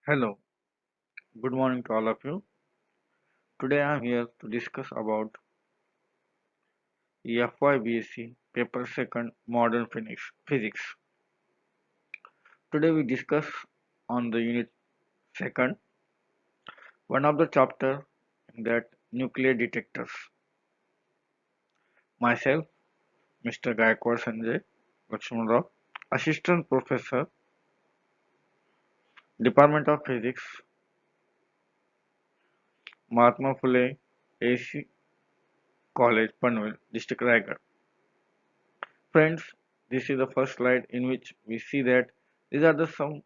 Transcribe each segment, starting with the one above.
Hello, good morning to all of you. Today I am here to discuss about FYBSc paper second modern physics. Today we discuss on the unit second one of the chapter that nuclear detectors. Myself, Mr. Gaikwad Sanjay Lakshman, Assistant Professor, Department of Physics, Mahatma Phule AC College, Panvel, District Raigad. Friends, this is the first slide in which we see that these are the some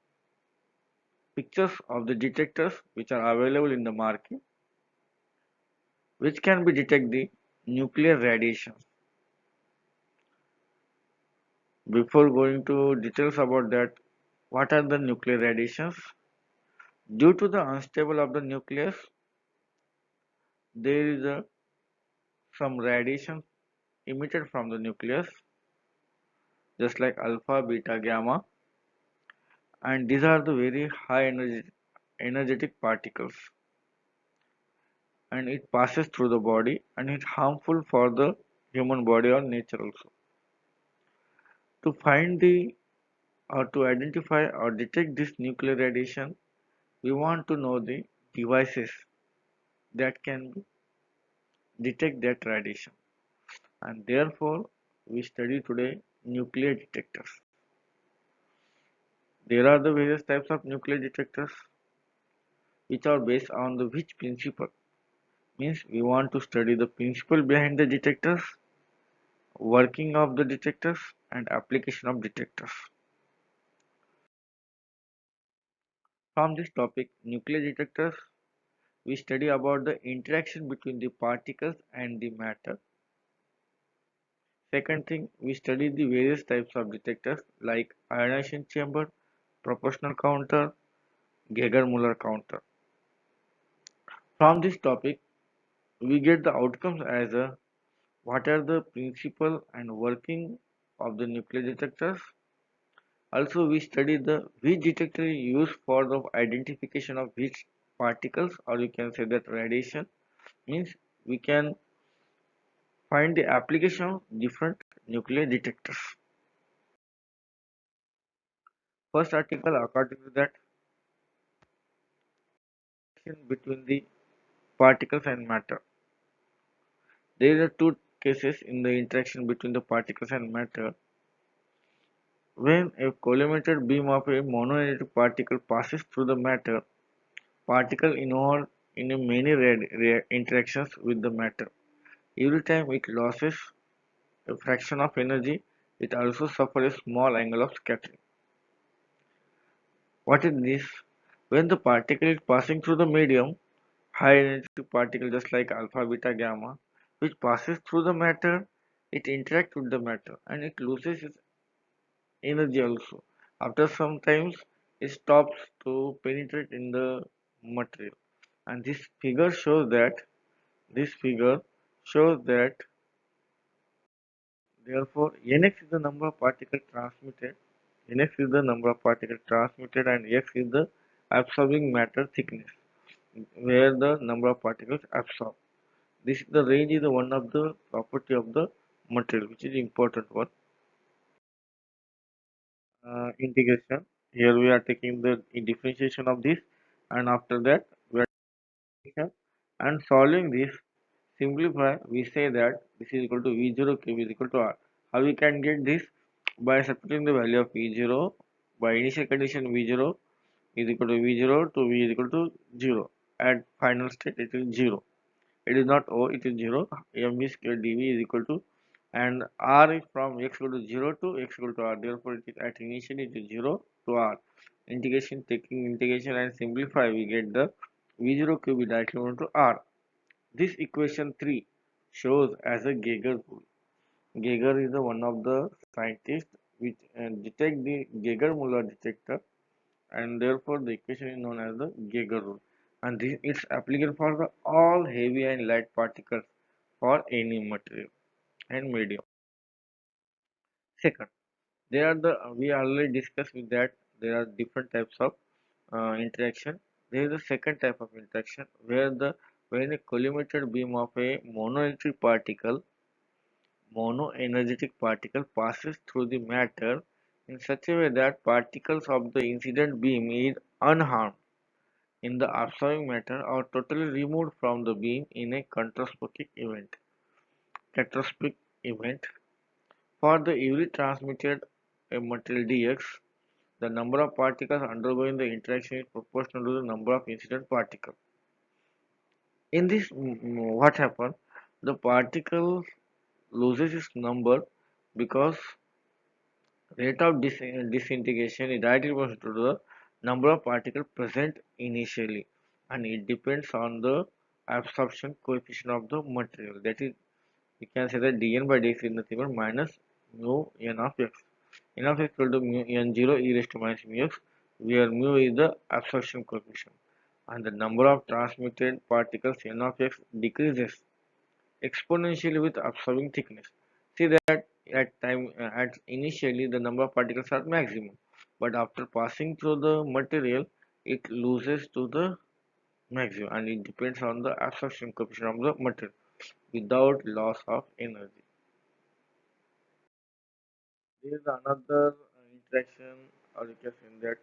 pictures of the detectors which are available in the market which can be detect the nuclear radiations. Before going to details about that, what are the nuclear radiations? Due to the unstable of the nucleus, there is some radiation emitted from the nucleus just like alpha, beta, gamma, and these are the very high energetic particles, and it passes through the body and it's harmful for the human body or nature also. To find the or to identify or detect this nuclear radiation, we want to know the devices that can detect that radiation. And therefore, we study today nuclear detectors. There are the various types of nuclear detectors which are based on the which principle. Means we want to study the principle behind the detectors, working of the detectors, and application of detectors. From this topic, nuclear detectors, we study about the interaction between the particles and the matter. Second thing, we study the various types of detectors like ionization chamber, proportional counter, Geiger Mueller counter. From this topic, we get the outcomes as a what are the principle and working of the nuclear detectors. Also, we study the which detector is used for the identification of which particles, or you can say that radiation. Means we can find the application of different nuclear detectors. First article, according to that, between the particles and matter. There are two cases in the interaction between the particles and matter. When a collimated beam of a monoelectric particle passes through the matter, particle involved in a many interactions with the matter. Every time it loses a fraction of energy, it also suffers a small angle of scattering. What is this? When the particle is passing through the medium, high energy particle just like alpha, beta, gamma, which passes through the matter, it interacts with the matter and it loses its energy also. After some times, it stops to penetrate in the material. And this figure shows that therefore Nx is the number of particles transmitted, Nx is the number of particles transmitted and X is the absorbing matter thickness where the number of particles absorb. This the range is the one of the property of the material which is important one. Integration. Here we are taking the differentiation of this, and after that we are taking and solving this. Simplify. We say that this is equal to V0 cube is equal to R. How we can get this? By substituting the value of V0 by initial condition V0 is equal to V0 to V is equal to 0. At final state it is 0. It is not O, it is 0. mv square dv is equal to, and r is from x equal to 0 to x equal to r. Therefore, it is at initial it is 0 to r. Integration, taking integration and simplify, we get the v0 cube is directly equal to r. This equation 3 shows as a Geiger rule. Geiger is the one of the scientists which detect the Geiger Mueller detector, and therefore the equation is known as the Geiger rule, and this is applicable for the all heavy and light particles for any material and medium. Second, there are the we already discussed with that there are different types of interaction. There is a second type of interaction where the when a collimated beam of a monoenergetic particle passes through the matter in such a way that particles of the incident beam is unharmed in the absorbing matter or totally removed from the beam in a contraspotic event. Tetrascopic event. For the easily transmitted material dx, the number of particles undergoing the interaction is proportional to the number of incident particles. In this, what happens? The particle loses its number because rate of disintegration is directly proportional to the number of particles present initially, and it depends on the absorption coefficient of the material. That is, we can say that dn by dx is nothing but minus mu n of x. N of x equal to mu n0 e raised to minus mu x, where mu is the absorption coefficient, and the number of transmitted particles n of x decreases exponentially with absorbing thickness. See that at initially the number of particles are maximum, but after passing through the material, it loses to the maximum, and it depends on the absorption coefficient of the material without loss of energy. There is another interaction, or you can say that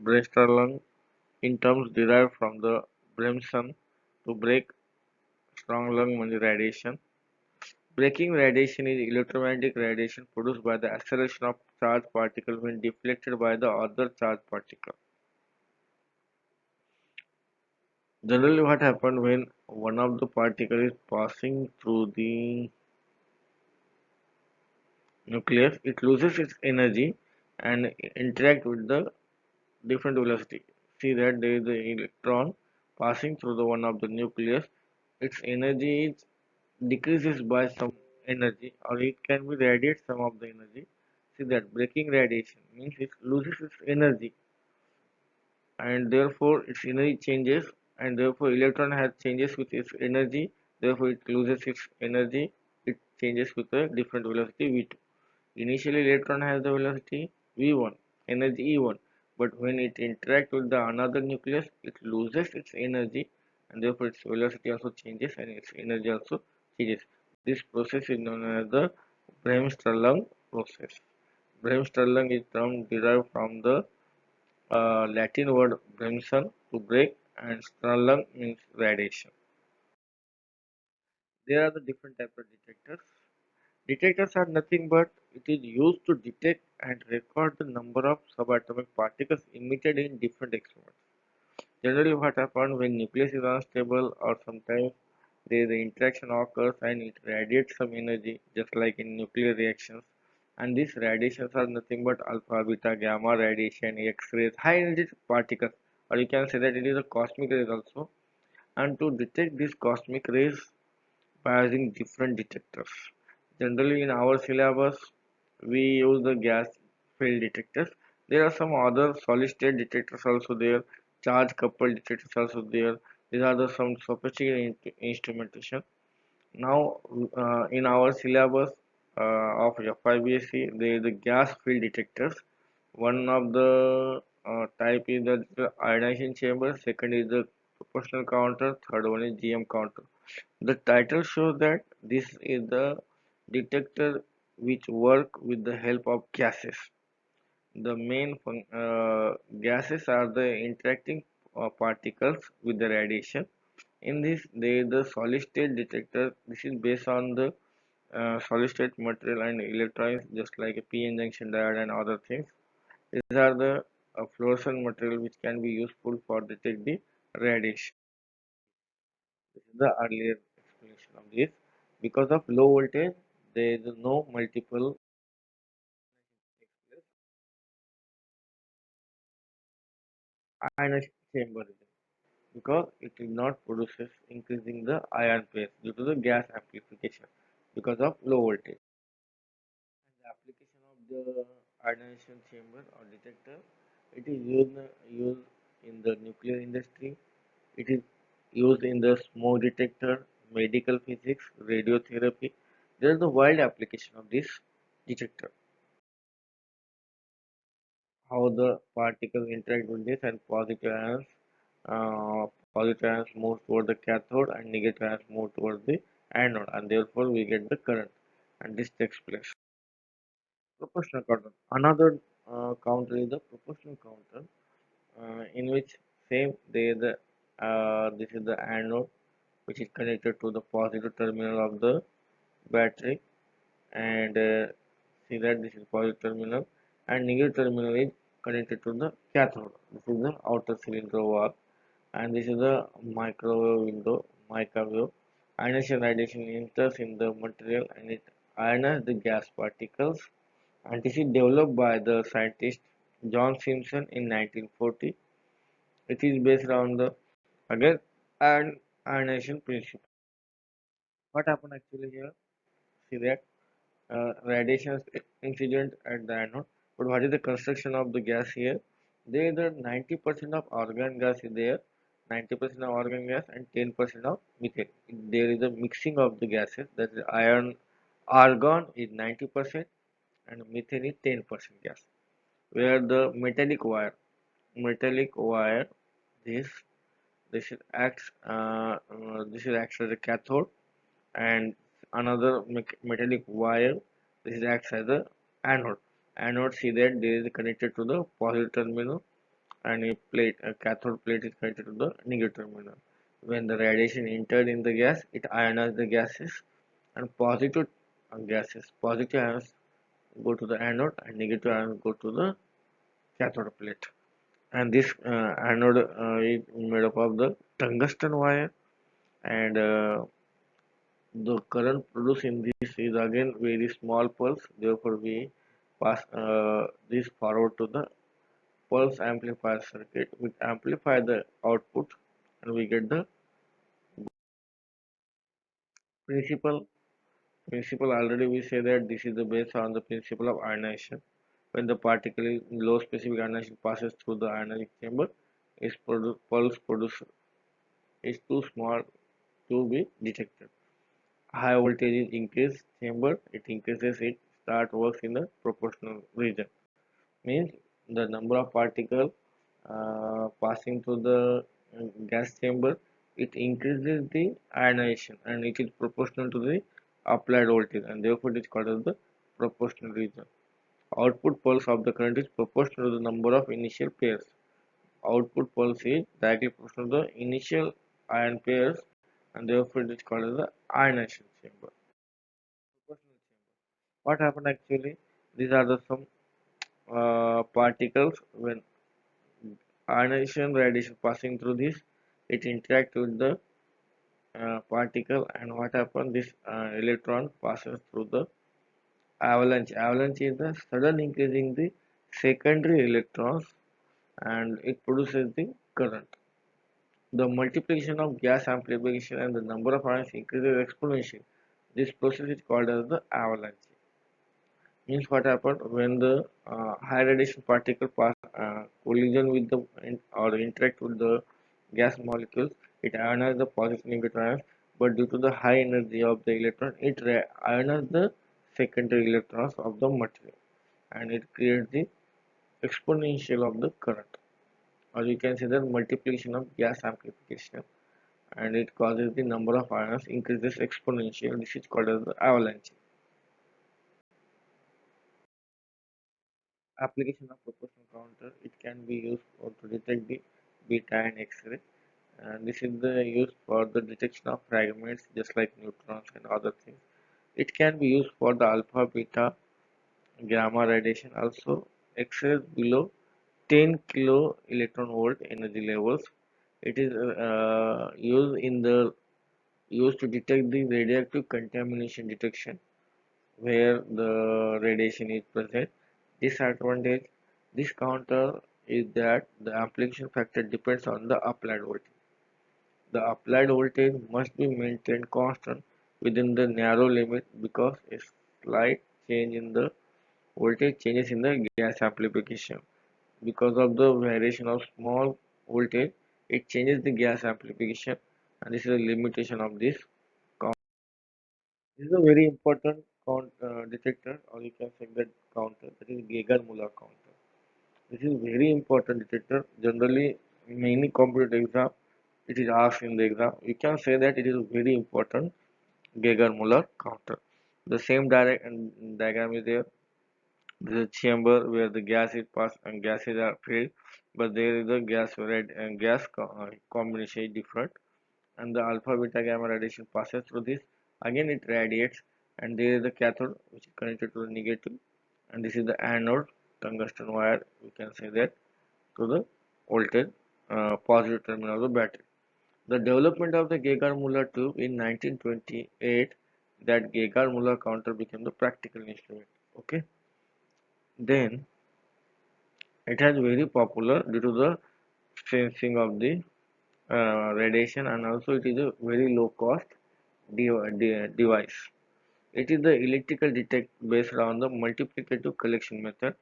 Brewster in terms derived from the Bremson to break strong lung radiation. Breaking radiation is electromagnetic radiation produced by the acceleration of charged particles when deflected by the other charged particle. Generally, what happens when one of the particles is passing through the nucleus, it loses its energy and interact with the different velocity. See that there is the electron passing through the one of the nucleus. Its energy is decreases by some energy, or it can be radiate some of the energy. See that breaking radiation means it loses its energy, and therefore its energy changes, and therefore electron has changes with its energy, therefore it loses its energy, it changes with a different velocity v2. Initially electron has the velocity v1, energy e1, but when it interacts with the another nucleus, it loses its energy, and therefore its velocity also changes and its energy also changes. This process is known as the Bremsstrahlung process. Bremsstrahlung is term derived from the Latin word bremson to break, and Strahlung means radiation. There are the different types of detectors. Detectors are nothing but it is used to detect and record the number of subatomic particles emitted in different experiments. Generally, what happens when nucleus is unstable or sometimes there is an interaction occurs and it radiates some energy, just like in nuclear reactions. And these radiations are nothing but alpha, beta, gamma radiation, X-rays, high energy particles, or you can say that it is a cosmic rays also. And to detect these cosmic rays by using different detectors. Generally, in our syllabus, we use the gas field detectors. There are some other solid state detectors also there, charge coupled detectors also there. These are the some sophisticated instrumentation. Now, in our syllabus of FIBSC, there is the gas field detectors. One of the type is the ionization chamber, second is the proportional counter, third one is GM counter. The title shows that this is the detector which work with the help of gases. The main gases are the interacting particles with the radiation. In this, there is the solid state detector. This is based on the solid state material and electrons, just like a p-n junction diode and other things. These are the fluorescent material which can be useful for detect the radiation. This is the earlier explanation of this. Because of low voltage, there is no multiple ionization chamber because it will not produces increasing the ion phase due to the gas amplification because of low voltage. The application of the ionization chamber or detector, it is used in the nuclear industry. It is used in the smoke detector, medical physics, radiotherapy. There is a wide application of this detector. how the particles interact with this, and uh, positive ions move toward the cathode and negative ions move towards the anode, and therefore we get the current, and this takes place. Proportional counter. Another counter is the proportional counter, in which same this is the anode which is connected to the positive terminal of the battery, and see that this is positive terminal, and negative terminal is connected to the cathode. This is the outer cylinder wall, and this is the microwave window, microwave. Ionization radiation enters in the material and it ionizes the gas particles, and this is developed by the scientist John Simpson in 1940. It is based on the again and ionization principle. What happened actually here? See that radiation incident at the anode. But what is the construction of the gas here? There the 90% of argon gas is there, 90% of argon gas and 10% of methane. There is a mixing of the gases. That is iron, argon is 90% and methane is 10% gas. Where the metallic wire, this this is acts as a cathode, and another metallic wire, this acts as a anode. Anode, see that there is connected to the positive terminal, and a cathode plate is connected to the negative terminal. When the radiation entered in the gas, it ionized the gases, and positive ions go to the anode and negative ions go to the cathode plate. And this anode is made up of the tungsten wire, and the current produced in this is again very small pulse. Therefore, we pass this forward to the pulse amplifier circuit. We amplify the output, and we get the principle. Principle, already we say that this is the based on the principle of ionization. When the particle is low specific ionization passes through the ionic chamber, its pulse produce is too small to be detected. High voltage is increased chamber, it increases it start works in the proportional region. Means the number of particles passing through the gas chamber, it increases the ionization and it is proportional to the applied voltage, and therefore it is called as the proportional region. Output pulse of the current is proportional to the number of initial pairs. Output pulse is directly proportional to the initial ion pairs, and therefore it is called as the ionization chamber. Proportional chamber. What happened actually? These are the some particles. When ionization radiation passing through this, it interact with the particle, and what happens? This electron passes through the avalanche. Avalanche is the sudden increasing the secondary electrons, and it produces the current. The multiplication of gas amplification and the number of ions increases exponentially. This process is called as the avalanche. Means what happened when the high radiation particle pass collision with the or interact with the gas molecules, it ionizes the positive negative ions, but due to the high energy of the electron, it ionizes the secondary electrons of the material, and it creates the exponential of the current, or you can say the multiplication of gas amplification, and it causes the number of ions increases exponential. This is called as the avalanche. Application of proportional counter, it can be used to detect the beta and X-ray, and this is the used for the detection of fragments just like neutrons and other things. It can be used for the alpha, beta, gamma radiation. Also, X-rays below 10 kilo electron volt energy levels. It is used to detect the radioactive contamination detection where the radiation is present. Disadvantage, this counter is that the amplification factor depends on the applied voltage. The applied voltage must be maintained constant within the narrow limit because a slight change in the voltage changes in the gas amplification. Because of the variation of small voltage, it changes the gas amplification, and this is a limitation of this counter. This is a very important detector, or you can say that counter, that is Geiger Mueller counter. This is very important detector. Generally, in many computer exam, it is asked in the exam. You can say that it is very important Geiger Mueller counter. The same diagram is there. There is a chamber where the gas is passed and gases are filled, but there is a gas red and combination is different, and the alpha beta gamma radiation passes through this. Again, it radiates, and there is the cathode which is connected to the negative, and this is the anode tungsten wire. We can say that to the voltage positive terminal of the battery. The development of the Geiger-Müller tube in 1928, that Geiger-Müller counter became the practical instrument. Okay, then it has very popular due to the sensing of the radiation, and also it is a very low cost device. It is the electrical detect based on the multiplicative collection method.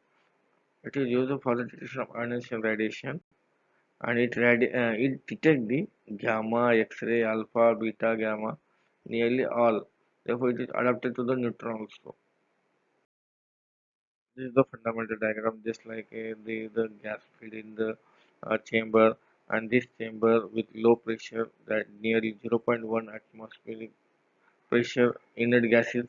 It is used for the detection of ionization radiation, and it detects the gamma, X-ray, alpha, beta, gamma, nearly all. Therefore, it is adapted to the neutron also. This is the fundamental diagram, just like the gas filled in the chamber, and this chamber with low pressure, that nearly zero point 0.1 atmospheric pressure inert gases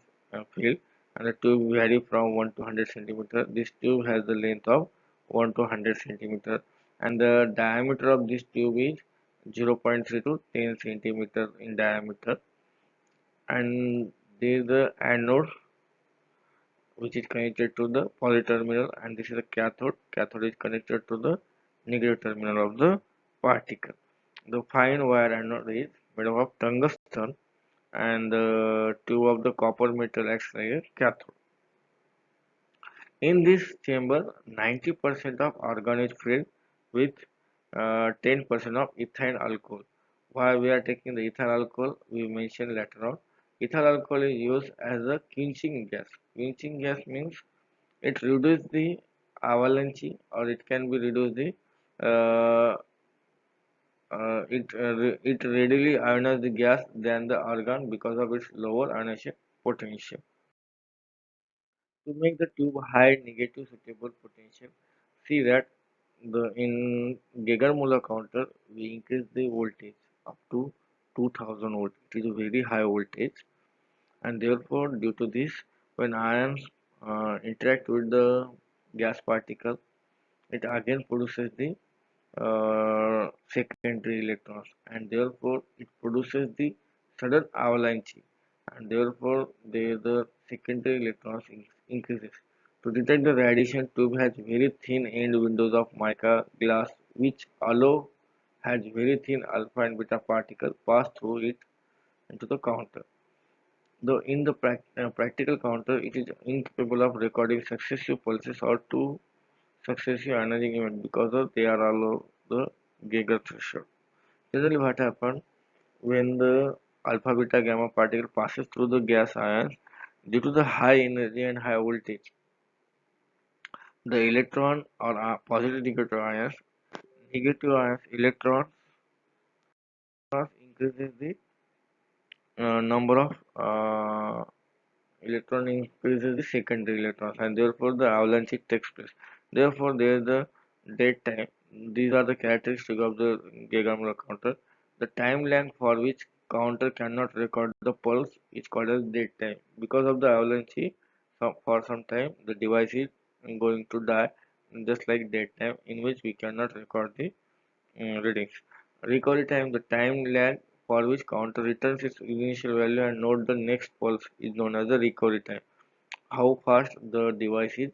filled, and the tube vary from 1 to 100 centimeter. This tube has the length of 1 to 100 centimeter, and the diameter of this tube is 0.3 to 10 centimeter in diameter, and there is the anode which is connected to the positive terminal, and this is the cathode. Cathode is connected to the negative terminal of the particle. The fine wire anode is made up of tungsten, and the tube of the copper metal acts like a cathode. In this chamber, 90% of argon is filled with 10% of ethyl alcohol. Why we are taking the ethyl alcohol, we mentioned later on. Ethyl alcohol is used as a quenching gas. Quenching gas means it reduces the avalanche, or it can be reduce the uh, it readily ionizes the gas than the argon because of its lower ionization potential. To make the tube high negative suitable potential, see that the in Geiger-Müller counter we increase the voltage up to 2000 volt. It is a very high voltage, and therefore due to this, when ions interact with the gas particle, it again produces the secondary electrons, and therefore it produces the sudden avalanche, and therefore the secondary electrons increases. To detect the radiation, tube has very thin end windows of mica glass which allow has very thin alpha and beta particle pass through it into the counter. Though in the practical counter, it is incapable of recording successive pulses or two successive ionizing events because of they are all the Geiger threshold. Generally, what happens when the alpha, beta, gamma particle passes through the gas ions due to the high energy and high voltage, the electron or positive negative ions, electrons increases the number of electron increases the secondary electrons, and therefore the avalanche takes place. Therefore, there is the dead time. These are the characteristics of the Geiger-Müller counter. The time length for which counter cannot record the pulse is called as dead time. Because of the avalanche, for some time the device is going to die, just like dead time, in which we cannot record the readings. Recovery time, the time lag for which counter returns its initial value and note the next pulse, is known as the recovery time. How fast the device is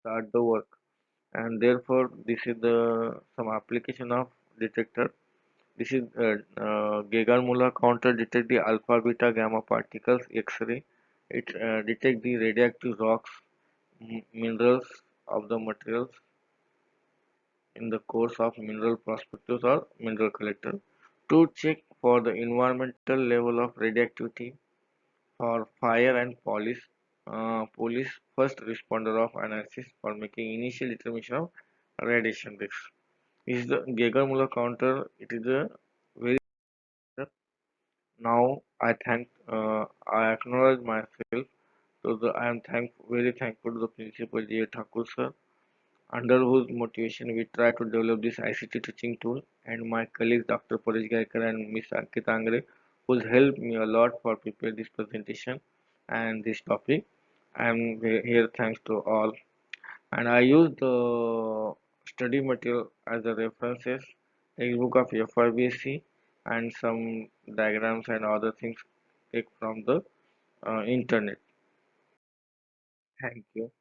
start the work, and therefore this is the some application of detector. This is Geiger-Müller counter detect the alpha, beta, gamma particles, X-ray. It detect the radioactive rocks, minerals of the materials in the course of mineral prospectors or mineral collector, to check for the environmental level of radioactivity for fire and police first responder of analysis for making initial determination of radiation risk. Is the Geiger-Müller counter. It is a very now I acknowledge myself to the I am very thankful to the principal J. Thakur sir under whose motivation we try to develop this ICT teaching tool, and my colleagues Dr. Paresh Gaiker and Ms. Ankita Angre, who's helped me a lot for prepare this presentation and this topic. I'm here thanks to all, and I use the study material as a references, textbook of FIBC, and some diagrams and other things take from the internet. Thank you.